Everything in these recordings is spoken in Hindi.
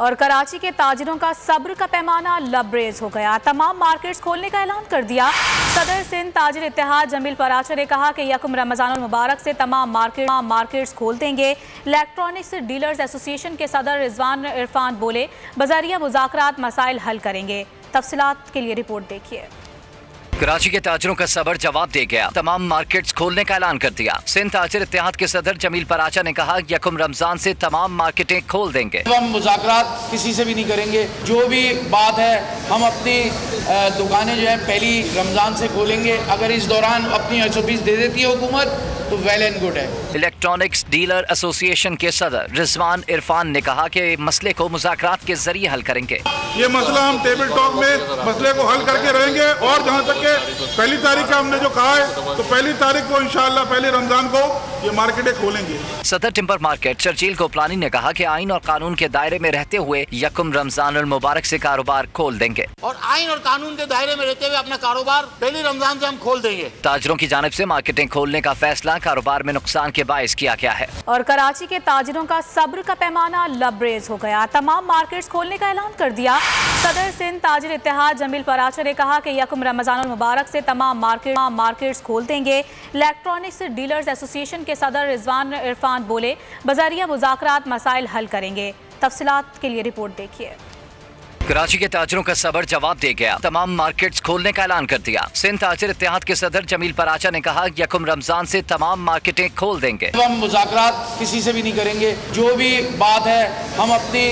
और कराची के ताजिरों का सब्र का पैमाना लबरेज हो गया। तमाम मार्केट्स खोलने का ऐलान कर दिया। सदर सिंध ताजिर इत्तेहाद जमील पराचा ने कहा कि यकम रमजानुल मुबारक से तमाम मार्केट्स खोल देंगे। इलेक्ट्रॉनिक्स डीलर्स एसोसिएशन के सदर रिजवान इरफान बोले, बजरिया मुज़ाकरात मसाइल हल करेंगे। तफसीलात के लिए रिपोर्ट देखिए। कराची के ताजिरों का सब्र जवाब दे गया। तमाम मार्केट्स खोलने का ऐलान कर दिया। सिंध ताजिर इत्तेहाद के सदर जमील पराचा ने कहा, यकम रमजान से तमाम मार्केटें खोल देंगे। हम मुज़ाकरात किसी से भी नहीं करेंगे। जो भी बात है हम अपनी दुकानें जो है पहली रमजान से खोलेंगे। अगर इस दौरान अपनी SOPs दे देती है हुकूमत तो वेल एंड गुड है। इलेक्ट्रॉनिक्स डीलर एसोसिएशन के सदर रिजवान इरफान ने कहा कि मसले को मुज़ाकरात के जरिए हल करेंगे। ये मसला हम टेबल टॉक में मसले को हल करके रहेंगे और जहाँ तक के पहली तारीख का हमने जो कहा है तो पहली तारीख को इंशाअल्लाह पहली रमजान को ये मार्केटें खोलेंगे। सदर टिम्बर मार्केट चर्चिल कोपलानी ने कहा कि आइन और कानून के दायरे में रहते हुए यकम रमजानुल मुबारक से कारोबार खोल देंगे और आइन और कानून के दायरे में रहते हुए अपना कारोबार पहली रमजान से हम खोल देंगे। ताजिरों की जानिब से मार्केटें खोलने का फैसला कारोबार में नुकसान के बायस किया गया है। और कराची के ताजिरों का सब्र का पैमाना लबरेज हो गया। तमाम मार्केट्स खोलने का ऐलान कर दिया। सदर सिंध ताजिर इत्तेहाद जमील पराचा ने कहा कि यकम रमजानुल मुबारक से तमाम मार्केट्स खोल देंगे। इलेक्ट्रॉनिक्स डीलर्स एसोसिएशन के सदर रिजवान इरफान बोले, बजरिया मुज़ाकरात मसाइल हल करेंगे। तफसीलात के लिए रिपोर्ट देखिए। कराची के ताजिरों का सब्र जवाब दे गया। तमाम मार्केट्स खोलने का ऐलान कर दिया। सिंध ताजिर इत्तेहाद के सदर जमील पराचा ने कहा, यकम रमजान से तमाम मार्केटें खोल देंगे। हम मुज़ाकरात किसी से भी नहीं करेंगे। जो भी बात है हम अपनी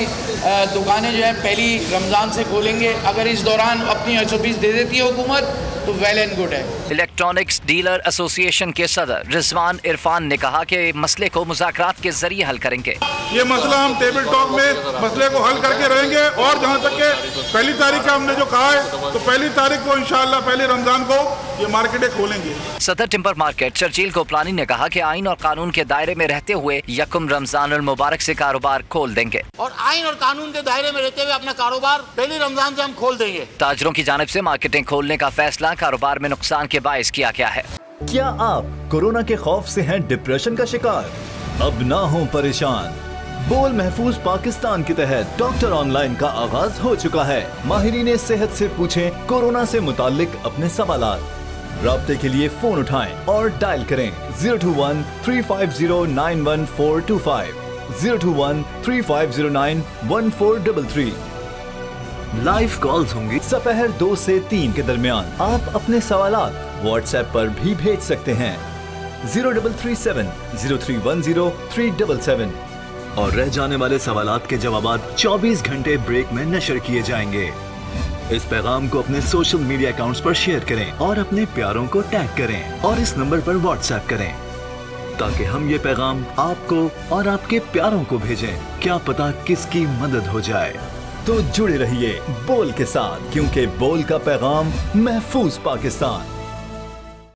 दुकानें जो है पहली रमजान से खोलेंगे। अगर इस दौरान अपनी SOPs दे देती है हुकूमत तो वेल एंड गुड है। इलेक्ट्रॉनिक्स डीलर एसोसिएशन के सदर रिजवान इरफान ने कहा कि मसले को मुज़ाकरात के जरिए हल करेंगे। ये मसला हम टेबल टॉक में मसले को हल करके रहेंगे और जहाँ तक के पहली तारीख का हमने जो कहा है तो पहली तारीख को इंशाअल्लाह पहली रमजान को ये मार्केटें खोलेंगे। सदर टिम्बर मार्केट चर्चिल कोपलानी ने कहा कि आइन और कानून के दायरे में रहते हुए यकम रमजानुल मुबारक से कारोबार खोल देंगे और आइन और कानून के दायरे में रहते हुए अपना कारोबार पहली रमजान से हम खोल देंगे। ताजिरों की जानिब से मार्केटें खोलने का फैसला कारोबार में नुकसान के बायस किया गया है। क्या आप कोरोना के खौफ से हैं डिप्रेशन का शिकार? अब ना हो परेशान। बोल महफूज पाकिस्तान के तहत डॉक्टर ऑनलाइन का आगाज हो चुका है। माहिरीन सेहत से पूछें कोरोना से मुताल्लिक अपने सवालात। राब्ते के लिए फोन उठाएं और डायल करें 021 350 91425 021 3509 1433। लाइव कॉल्स होंगी दोपहर 2 से 3 के दरमियान। आप अपने सवालात व्हाट्सएप पर भी भेज सकते हैं 0337 0310 377 और रह जाने वाले सवालात के जवाबात 24 घंटे ब्रेक में नशर किए जाएंगे। इस पैगाम को अपने सोशल मीडिया अकाउंट्स पर शेयर करें और अपने प्यारों को टैग करें और इस नंबर पर व्हाट्सएप करें ताकि हम ये पैगाम आपको और आपके प्यारों को भेजें। क्या पता किसकी मदद हो जाए। तो जुड़े रहिए बोल के साथ, क्योंकि बोल का पैगाम महफूज पाकिस्तान।